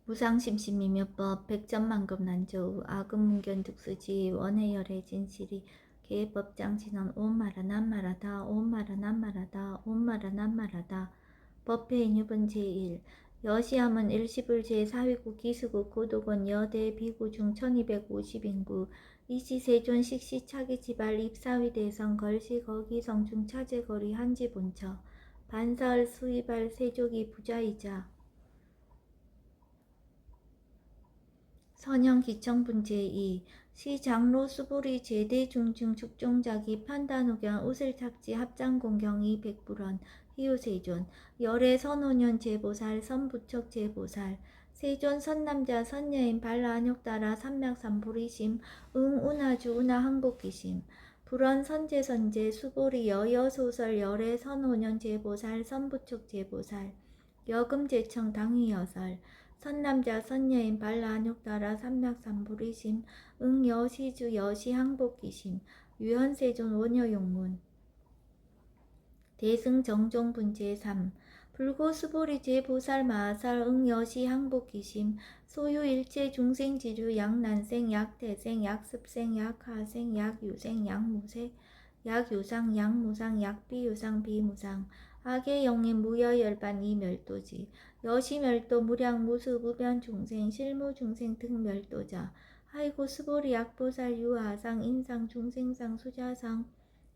무상심심이묘법 백전만급 난조우 아금문견 득수지 원해열의 진실이 계법장진언 오마라 난마라다 오마라 난마라다 오마라 난마라다 법회인유분 제1 여시함은 일시불 제4위국 기수국 고도권 여대 비구 중 1250인구 이시세존 식시 차기지발 입사위 대성 걸시 거기 성중 차제거리 한지 본처 반설 수이발 세족이 부자이자 선형기청분 제2 시장로 수부리 제대중증 축종자기 판단후견 우슬착지 합장공경이 백불원 희우세존 열애 선오년 제보살 선부척 제보살 세존 선남자 선여인 발라안욕따라 삼맥삼보리심 응운하주 운하항복기심 불원 선제선제 수보리 여여소설 열애 선오년 제보살 선부척 제보살 여금제청 당위여설 선남자 선여인 발라안욕따라 삼맥삼보리심 응여시주 여시항복기심 유현세존 원여용문 대승정종분 제3 불고수보리 제보살 마하살 응여시항복기심 소유일체 중생지류 약난생 약태생 약습생 약하생 약유생 약무생 약유상 약무상 약비유상 비무상 악의영인 무여열반 이멸도지 여시멸도 무량무수 무변중생 실무중생 등멸도자 하이고 수보리 약보살 유하상 인상 중생상 수자상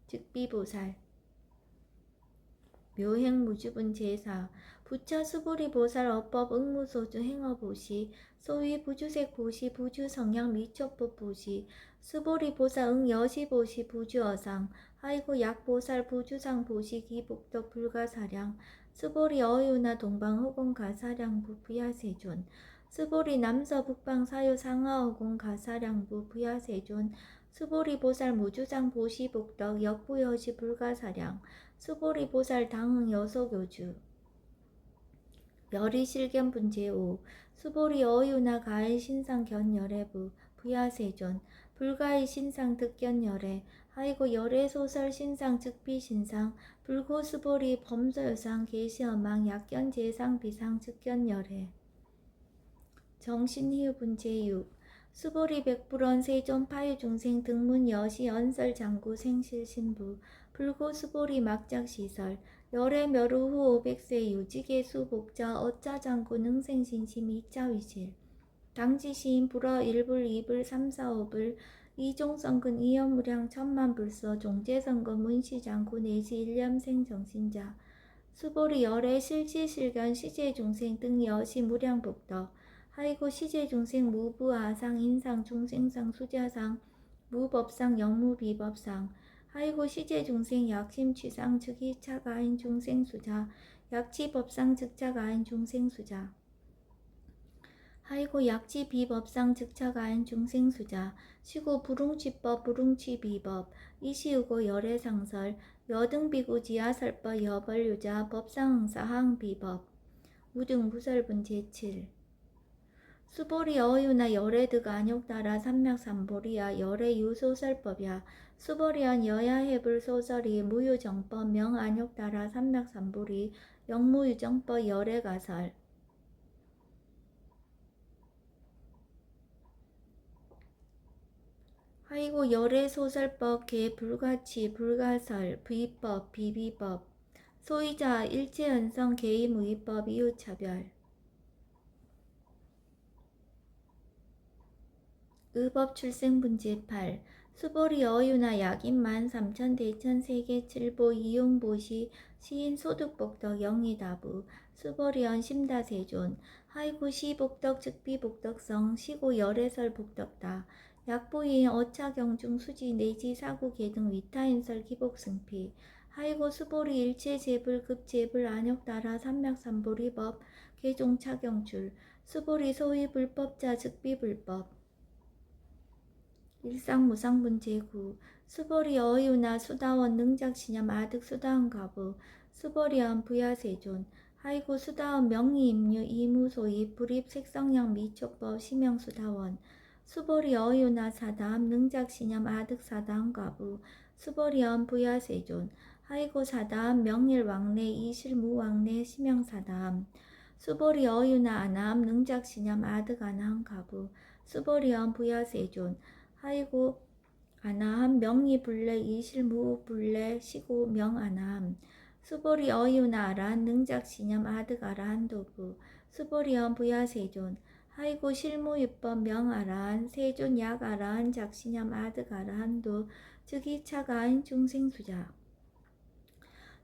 즉비보살 묘행무주분 제4 부처 수보리 보살 어법 응무소주 행어보시 소위 부주색 보시 부주성향 미촉법 보시 수보리 보살 응여시보시 부주어상 하이고 약보살 부주상 보시 기복덕 불가사량 수보리 어유나 동방호공 가사량부 부야세존 수보리 남서 북방 사유 상하어공 가사량부 부야세존 수보리 보살 무주상 보시 복덕 역부여시 불가사량 수보리 보살 당응 여소교주 멸의실견분 제5 수보리 어유나 가의 신상 견열애부 부야세존 불가의 신상 득견열애 하이고 열애 소설 신상 즉비신상 불고 수보리 범서여상 계시어망 약견제상 비상 즉견열애 정신희우분 제6 수보리 백불원 세존 파유중생 등문 여시 연설 장구 생실 신부 불고 수보리 막작시설 열애 멸우후 500세 유지계수 복자 어짜장구 능생신심 이차위실 당지시인 불어 1불 2불 3, 4, 5불 이종성근 이연무량 천만불서 종제선거 문시장구 내시 일념생 정신자 수보리 열애 실지실견 시제중생 등 여시 무량복덕 하이고 시제중생 무부아상 인상 중생상 수자상 무법상 영무비법상 하이고 시제중생 약심취상 즉이차가인 중생수자 약치법상 즉차가인 중생수자 하이고 약치비법상 즉차가인 중생수자 시고 불웅치법 불웅치비법 이시우고 열애상설 여등비구 지하설법 여벌유자 법상응사항비법 우등부설분 제7 수보리 어유나 열애득 안욕따라 삼맥삼보리야 열애유소설법야 수보리언 여야해불 소설이 무유정법 명안욕따라 삼맥삼보리 영무유정법 열애가설 하이고 열애소설법 개불가치 불가설 비법 비비법 소이자 일체연성 개의무의법 이유차별 의법출생분 제8 수보리 어유나 약인만 삼천 대천 세계 칠보 이용보시 시인 소득복덕 영의다부 수보리언 심다세존 하이고 시복덕 즉비복덕성 시고 열애설 복덕다 약보이인 어차경중 수지 내지 사구 계등 위타인설 기복승피 하이고 수보리 일체제불 급제불 안욕따라 삼맥삼보리법 개종차경줄 수보리 소위 불법자 즉비불법 일상무상분 제9 수보리 어유나 수다원 능작신념 아득 수다원 가부 수보리언 부야세존 하이고 수다원 명의임류 이무소입 불입 색성량 미촉법 시명수다원 수보리 어유나 사담 능작신념 아득 사다원 가부 수보리언 부야세존 하이고 사담 명일왕래 이실무왕래 시명사담 수보리 어유나 아나함 능작시냠 아득 아나함 가부 수보리언 부야세존 하이고 아나함 명이 불레 이실무 불레 시고 명 아나함 수보리 어유나 아란 능작시냠 아득 아라한 도부 수보리언 부야세존 하이고 실무유법 명 아라한 세존 약 아라한 작시냠 아득 아라한도 즉이차가인 중생수자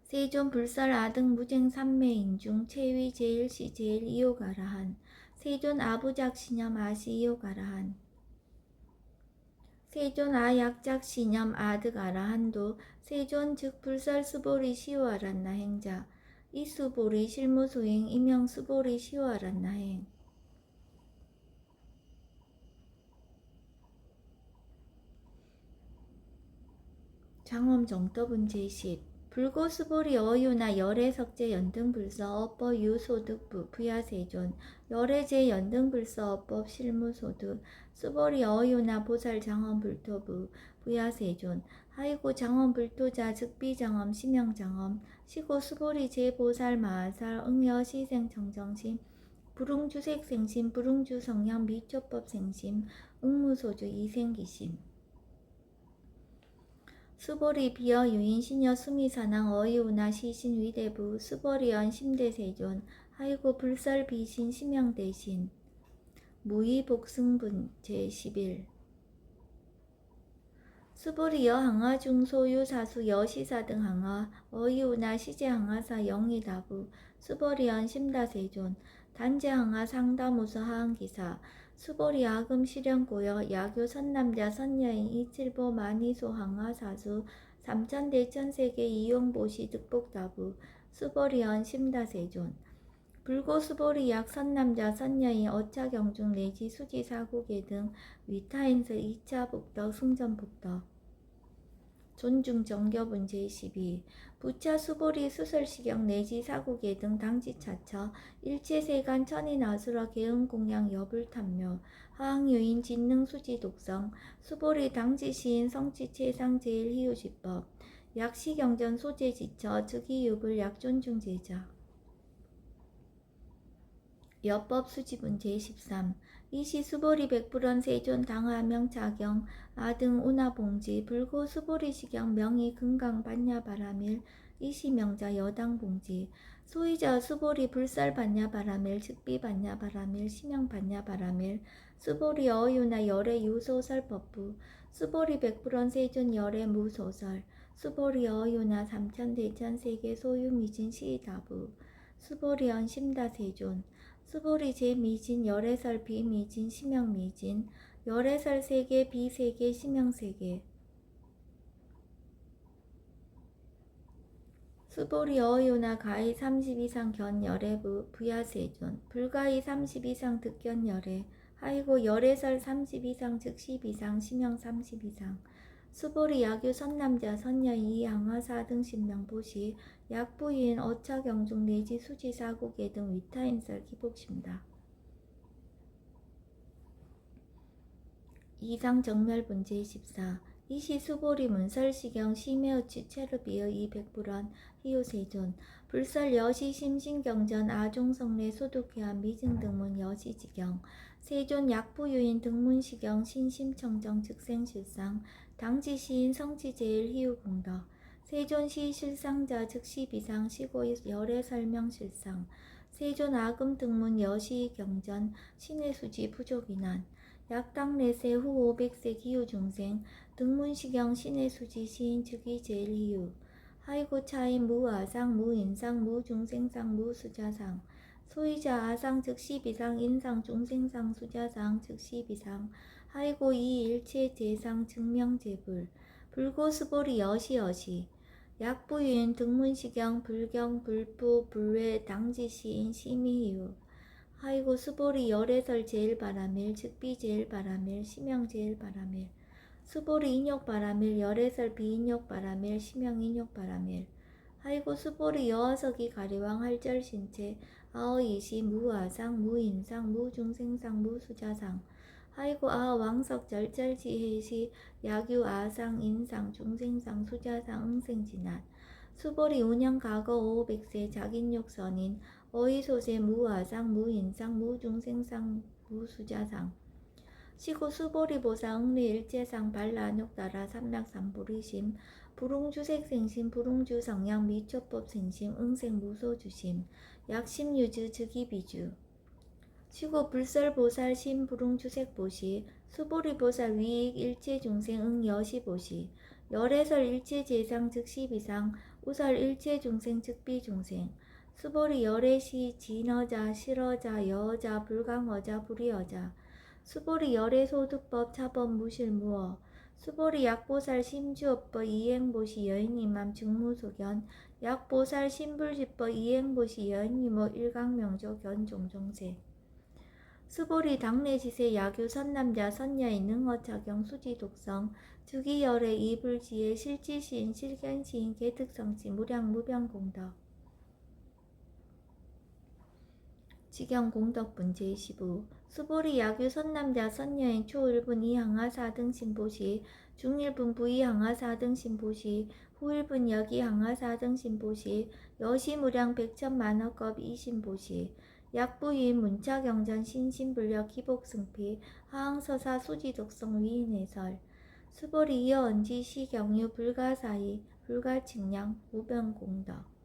세존 불설 아등 무쟁 삼매인중 체위 제일시 제일 이요가라한 세존 아부작시념 아시 이요가라한 세존 아약작시념 아득 아라한도 세존 즉 불설 수보리 시오아란나 행자 이수보리 실무수행 이명 수보리 시오아란나 행 장엄 정법은 제10 불고수보리 어유나 열애석제 연등불서 어법 유소득부 부야세존 열애제 연등불서 어법 실무소득 수보리 어유나 보살 장엄불토부 부야세존 하이고 장엄불토자 즉비장엄 심영장엄 시고 수보리 제보살 마하살 응여시생 정정심 불응주색생심 불응주성량 미초법생심 응무소주 이생기심 수보리 비어 유인 시녀 수미사낭 어이우나 시신 위대부 수보리언 심대세존 하이고 불설 비신 심영대신 무의복승분 제11 수보리여 항하 중소유 사수 여시사 등 항하 어이우나 시제 항하사 영이다부 수보리언 심다세존 단제 항하 상다무서 하항기사 수보리 아금 실현고여 야교 선남자 선여인 이칠보 만이소 항하 사수 삼천대천세계 이용보시 득복다부 수보리언 심다세존 불고 수보리 약 선남자 선여인 어차경중 내지 수지 사국계 등 위타인서 2차 복덕 승전복덕 존중 정교분 제12 부차 수보리 수설시경 내지 사국계 등 당지차처 일체세간 천인아수라 개응공양 여불탐묘 하항유인 진능수지 독성 수보리 당지시인 성지체상 제일희우지법 약시경전 소재지처 즉이유불 약존중제자 여법 수지분 제13 이시 수보리 백불원 세존 당하명차경 아등 운하봉지 불고 수보리 시경 명의 금강 반야바라밀 이시 명자 여당봉지 소이자 수보리 불살 반야바라밀 즉비 반야바라밀 심영 반야바라밀 수보리 어유나 열애 유소설법부 수보리 백불원 세존 열애 무소설 수보리 어유나 삼천대천세계 소유미진 시다부 수보리언 심다세존 수보리 제미진 열애설 비미진 심영미진 열애설 세계 비세계 심영세계 수보리 어유나 가히 30 이상 견열애부 부야세존 불가히 30 이상 득견열애 하이고 열애설 30 이상 즉 10 이상 심영 30 이상 수보리 야교 선남자 선여인 이항하사 등 신명보시 약부인 어차경중 내지 수지사국계 등 위타인설 기복심다. 이상 정멸분 제14 이시 수보리 문설시경 심해어치 체르비어 이백불원 희요세존 불설 여시 심신경전 아종성내 소득회한 미증등문 여시지경 세존 약부유인 등문시경 신심청정 즉생실상 당지시인 성지제일 희유공덕 세존시 실상자 즉시 비상 시고 열애 설명실상 세존 아금 등문 여시 경전 신의 수지 부족이난 약당내세 후 500세 기후중생 등문시경 신의 수지 시인 즉이 제일 희유 하이고 차인 무아상 무인상 무중생상 무수자상 소이자 아상 즉시 비상 인상 중생상 수자상 즉시 비상 하이고 이 일체 제상 증명제불 불고수보리 여시여시 약부유인 등문시경 불경 불부 불외 당지시인 심의희우 하이고 수보리 열애설 제일바라밀 즉비 제일바라밀 심영 제일바라밀 수보리 인욕바라밀 열애설 비인욕바라밀 심영 인욕바라밀 하이고 수보리 여화석이 가리왕 할절신체 아어이시 무아상 무인상 무중생상 무수자상 하이고 아왕석 절절지해시 야규 아상 인상 중생상 수자상 응생진한 수보리 운영 과거 500세 작인욕선인 어이소재 무아상 무인상 무중생상 무수자상 시고 수보리보사 응리일제상 발라안욕따라 삼락삼보리심 불웅주색생심 불웅주성양 미초법생심 응생무소주심 약심유주 즉이비주 시고 불설보살 심불웅주색보시 수보리보살 위익 일체중생 응여시보시 열애설 일체재상 즉시비상 우설 일체중생 즉비중생 수보리 열애시 진어자 실어자 여어자 불강어자 불이어자 수보리 열애소득법 차법 무실무어 수보리 약보살 심주업법 이행보시 여인임함 증무소견 약보살 심불지법 이행보시 여인이모 일강명조 견종종세 수보리 당내지세 야규 선남자 선녀인 능어차경 수지독성 주기열애 이불지혜 실지시인 실견시인 개특성치 무량무병공덕 지경공덕분 제15 수보리 야규 선남자 선녀인 초일분 이항하 4등 신보시 중일분 부이항하 4등 신보시 후일분 여기항하 4등 신보시 여시무량 백천만억겁 이신보시 약부인 문차경전 신신불력 기복승피 하항서사 수지독성 위인해설 수보리 이어언지 시경유 불가사의 불가측량 무병공덕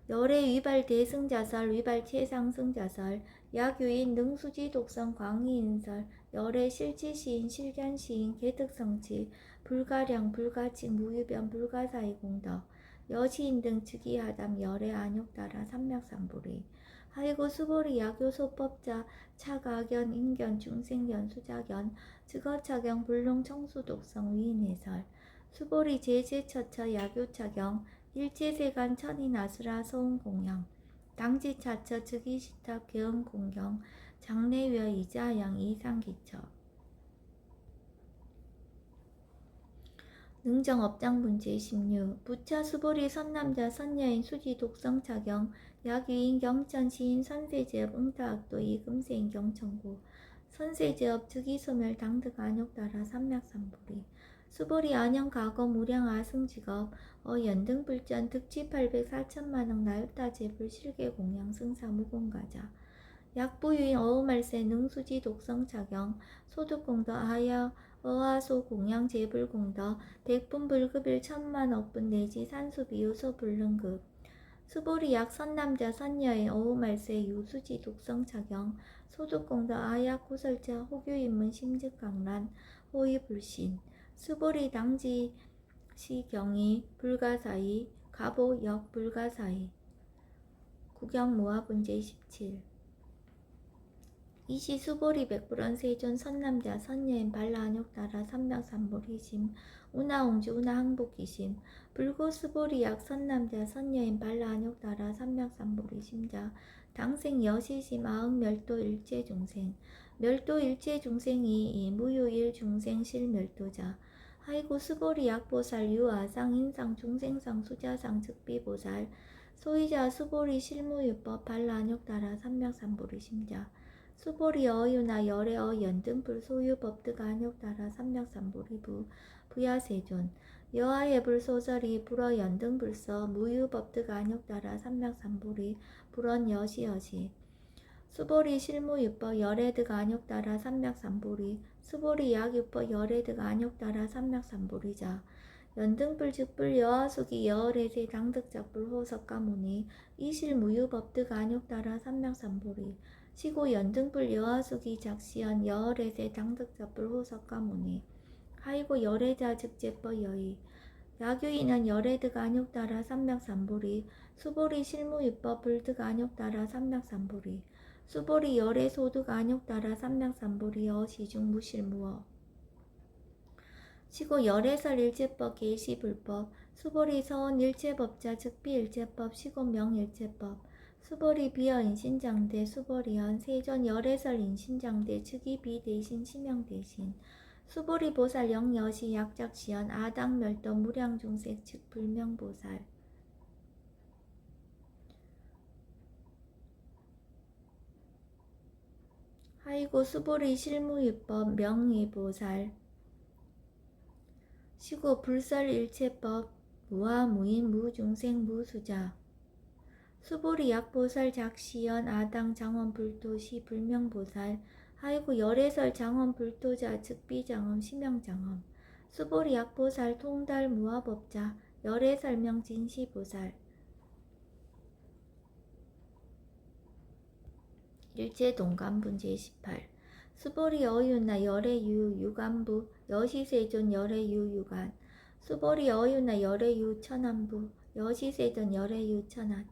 열애 위발 대승자설 위발 최상승자설 야규인 능수지 독성 광희인설 열애 실지시인 실견시인 개특성치 불가량 불가칙 무유변 불가사의 공덕 여시인 등 즉위하담 열애 안욕따라 삼맥삼보리 하이고 수보리 야교소법자 차가견 인견 중생견 수자견 즉어차경 불능 청수독성 위인해설 수보리 제제처처 야교차경 일제세간 천인아수라 소음공양 당지차처 즉위시탑 개음공경 장래외 이자양 이상기처 능정업장분 제16 부차 수보리 선남자 선녀인 수지 독성차경 약유인 경천 시인 선세제업 응타악도 이금세인 경천고 선세제업 즉위소멸 당득 안욕따라 삼맥삼보리 수보리 안영 과거 무량 아승직업 연등불전 득지 800 4천만억 나유타제불 실계공양 승사 무공가자 약부유인 어음말세 능수지 독성차경 소득공덕 아야 어하소 공양 제불공덕 백분불급일 천만억분 내지 산수비유 소불능급 수보리 약 선남자 선녀의 어음말세 유수지 독성차경 소득공덕 아야 고설자 호교인문 심즉강란 호위불신 수보리 당지 시경이 불가사의 가보역 불가사의 구경모아분 제17 이시 수보리 백불원 세존 선남자 선녀인 발라안욕따라 삼맥삼보리심 운하옹주 운하항복기심 불고 수보리 약 선남자 선녀인 발라안욕따라 삼맥삼보리심자 당생 여시심 아흥멸도 일체중생 멸도 일체중생이 이 무효일 중생 실멸도자 하이고 수보리 약보살 유아상 인상 중생상 수자상 즉비보살 소이자 수보리 실무유법 발라안욕따라 삼맥삼보리심자 수보리 어유나 열애어 연등불 소유법득 안욕따라 삼맥삼보리부 부야세존 여하예불 소설이 불어 연등불서 무유법득 안욕따라 삼맥삼보리 불언 여시여시 수보리 실무유법 열애득 안욕따라 삼맥삼보리 수보리 약유법 열애득 안욕따라 삼맥삼보리자 연등불 즉불 여하수기 여월애세 당득작불 호석가무니 이실무유법득 안욕따라 삼맥삼보리 시고 연등불 여하수기 작시연 여월애세 당득작불 호석가무니 하이고 열애자 즉제법 여의 야규인은 열애득 안욕따라 삼맥삼보리 수보리 실무유법 불득 안욕따라 삼맥삼보리 수보리 열애소득 안욕따라 삼맥삼보리 어시중 무실무어 시고 열애설 일제법 계시불법 수보리 서원 일제법자 즉비일제법 시고 명일제법 수보리 비어 인신장대 수보리현 세존 열애설 인신장대 즉위 비대신 시명대신 수보리 보살 영여시 약작시연 아당멸도 무량중색 즉 불명보살 하이고 수보리 실무유법 명의보살 시고 불설일체법 무아무인 무중생 무수자 수보리 약보살 작시연 아당 장원 불도시 불명보살 하이고 열애설 장원 불도자 즉비장엄 심영장엄 수보리 약보살 통달 무화법자 열애설명 진시보살 일제동간분 제18 수보리 어윤나 열애유 유간부 여시세존 열애유 유간 수보리 어윤나 열애유 천안부 여시세존 열애유 천안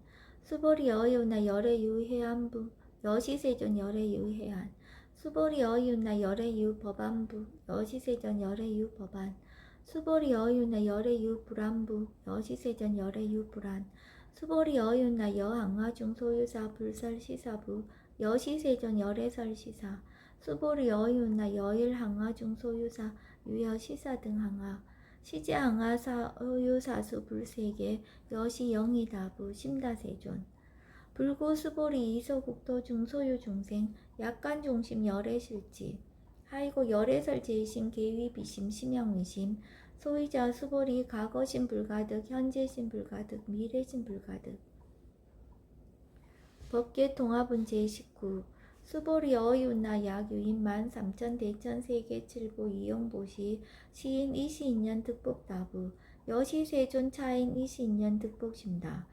수보리 어윤나 열애유 해안부 여시세존 열애유 해안 수보리 어윤나 열애유 법안부 여시세존 열애유 법안 수보리 어윤나 열애유 불안부 여시세존 열애유 불안 수보리 어윤나 여항화중 소유사 불설시사부 여시세존 열애설시사 수보리 어윤나 여일항화중 소유사 유여시사 등 항화 시제항화 소유사수 불세계 여시영이다부 심다세존 불고 수보리 이소국토 중소유 중생 약간중심 열애실지 하이고 열애설 제심 계위비심 심영위심 소위자 수보리 과거심 불가득 현재심 불가득 미래심 불가득 법계통합은 제19 수보리 어윤나 약유인 13,000 대천 세계칠보 이용보시 시인 이시인년 득복다부 여시세존 차인 이시인년 득복심다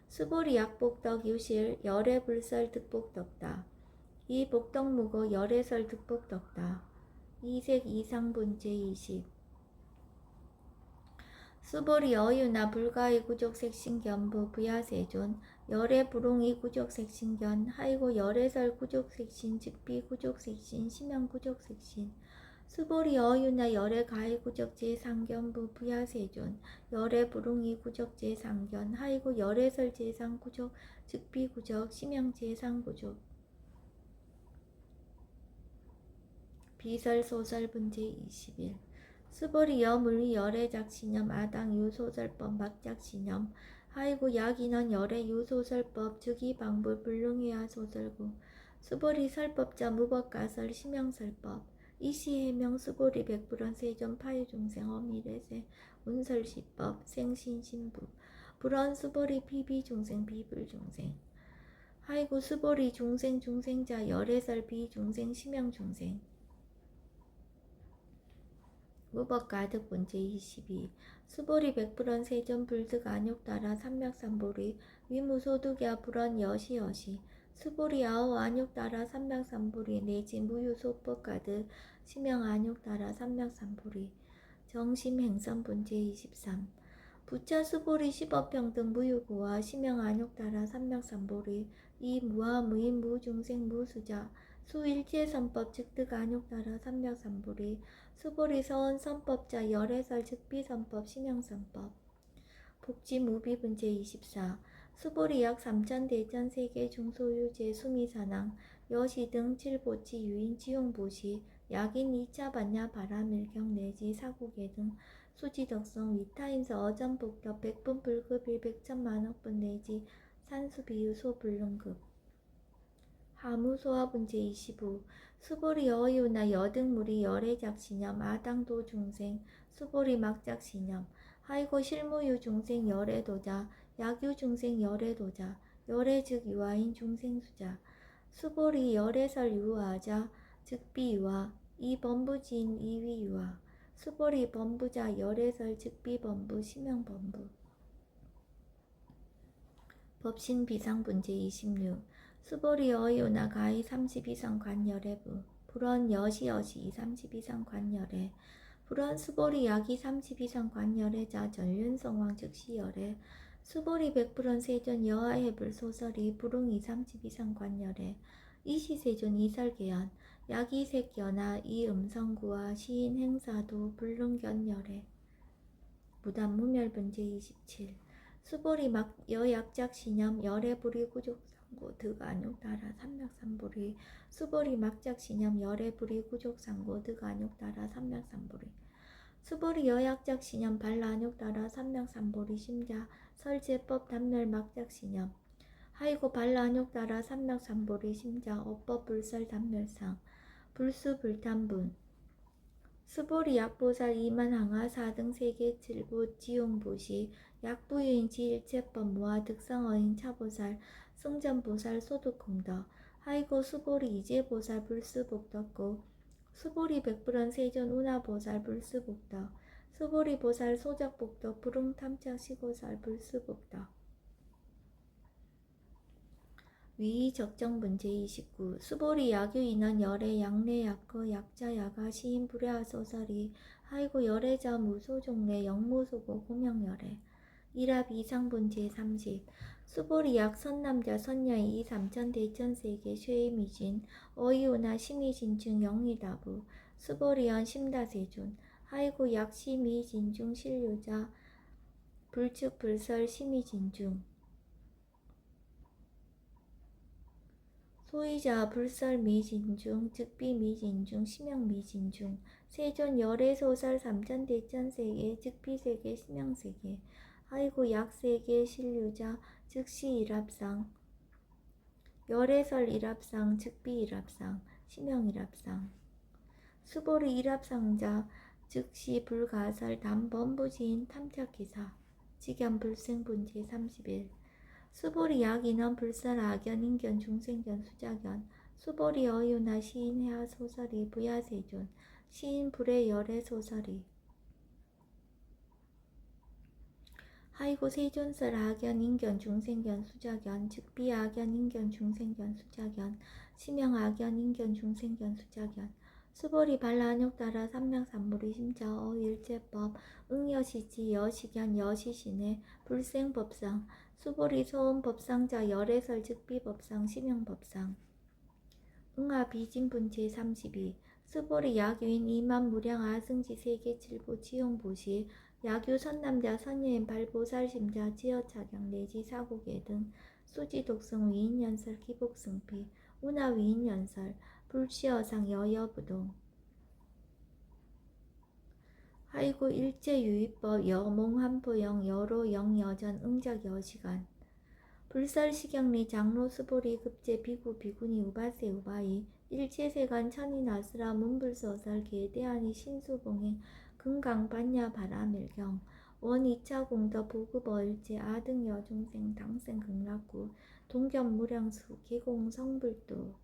수보리 약복덕 유실 열애불설 득복덕다 이 복덕무고 열애설 득복덕다 이색 이상분 제20 수보리 어유나 불가의 구족색신견부 부야세존 열애 불웅이 구족색신견 하이고 열애설 구족색신 즉비 구족색신 심형 구족색신 수보리 어유나 열애 가의 구족제 상견부 부야세존 열애 불웅이 구족제 상견 하이고 열애설 제상 구족 즉비 구족 심형 제상 구족 비설 소설 분제 21 수보리 여물리 열애작신념 아당 유소설법 막작신념 하이고 약인원 열애 유소설법 즉이방불 불능해야 소설구 수보리 설법자 무법가설 심형설법 이시해명 수보리 백불원 세존 파유중생 어미래세 운설시법 생신신부 불원 수보리 비비중생 비불중생 하이고 수보리 중생 중생자 열애설 비중생 심형중생 무법가득 본제 22 수보리 백불원 세존 불득 안욕따라 삼맥삼보리 위무소득야 불원 여시여시 수보리 아오 안욕따라 삼맥삼보리 내지 무유소법가득 심형 안욕따라 삼맥삼보리 정심행선 본제 23 부차 수보리 시법평등 무유고와 심형 안욕따라 삼맥삼보리 이 무하 무인 무중생 무수자 수일체선법 즉득 안욕따라 삼맥삼보리 수보리 서원 선법자 열애설 즉비선법 심형선법 복지무비분제 24 수보리 약 3,000 대천 세계 중소유제 수미사낭 여시 등 칠보치 유인 지용보시 약인 2차 반야 바라밀경 내지 사국계 등 수지덕성 위타임서 어전복덕 백분 불급 100천만억분 내지 산수비유 소불능급 하무소화분제 25 수보리 어유나 여등무리 열애작신념 아당도 중생 수보리 막작신념 하이고 실무유 중생 열애도자 약유 중생 열애도자 열애즉 유아인 중생수자 수보리 열애설 유아자 즉비유아 이범부지인 이위유아 수보리 범부자 열애설 즉비범부 심형범부 법신비상분제 26 수보리 어유나 가히 32성 관열애부 불원 여시여시 32성 관열애 불원 수보리 약이 32성 관열애자 전륜성왕 즉시열애 수보리 백불원 세존 여하해불 소설이 불웅이 32성 관열애 이시세존 이설계연 약이 색연하 이음성구와 시인 행사도 불능견열애 무단무멸분제 27 수보리 막 여약작신념 열애불이 구족상고 득안욕따라 삼맥삼보리 수보리 막작신념 열애불이 구족상고 득안욕따라 삼맥삼보리 수보리 여약작신념 발라안욕따라 삼맥삼보리 심자 설제법 단멸 막작신념 하이고 발라안욕따라 삼맥삼보리 심자 어법불설 단멸상 불수불탄분 수보리 약보살 이만항하 4등 세계칠보 지용보시 약부유인지 일체법 무하 득성어인 차보살 승전보살 소득공덕 하이고 수보리 이제보살 불수복덕고 수보리 백불원 세존 운하보살 불수복덕 수보리 보살 소작복덕 부릉탐착 시보살 불수복덕 위 적정분 제29 수보리 야규 인원 열애 양례 약거 약자 야가 시인 불야하 소설이 하이고 열애자 무소종례 영무소고 공명열애 일합 이상분 제30 수보리 약 선남자 선녀의 이 삼천 대천세계 쇠미진 어이오나 심의진중 영리다부 수보리연 심다세존 하이고 약 심의진중 신료자 불축 불설 심의진중 소이자 불설 미진중 즉비 미진중 심형 미진중 세존 열애소설 삼천대천세계 즉비세계 심형세계 하이고 약세계 신료자 즉시 일합상 열애설 일합상 즉비 일합상 심형 일합상 수보리 일합상자 즉시 불가설 담범부지인 탐착기사 직연 불생분 제31 수보리 약인원 불설 악연 인견 중생견 수작연 수보리 어유나 시인 해하 소설이 부야세존 시인 불의 열애 소설이 하이고 세존설 악연 인견 중생견 수작연 즉비 악연 인견 중생견 수작연 심형 악연 인견 중생견 수작연 수보리 발라안욕 따라 삼명삼무리 심자 어일제법 응여시지 여시견 여시신의 불생법상 수보리 소음법상자 열애설 즉비법상 심형법상 응하 비진분 제32 수보리 야규인 이만무량 아승지 세계칠보 지용보시 야규 선남자 선녀인 발보살심자 지어차경 내지 사고계 등 수지독성 위인연설 기복승피 운하 위인연설 불치어상 여여부동 하이고 일제유의법 여몽한포영 여로영 여전 응적 여시간 불설시경리 장로 수보리 급제 비구 비구니 우바세 우바이 일체세간 천인아스라 문불서설 계대하니 신수봉행 금강 반야 바라밀경 원 2차 공덕 보급어 일제 아등 여중생 당생 극락구 동견 무량수 기공 성불도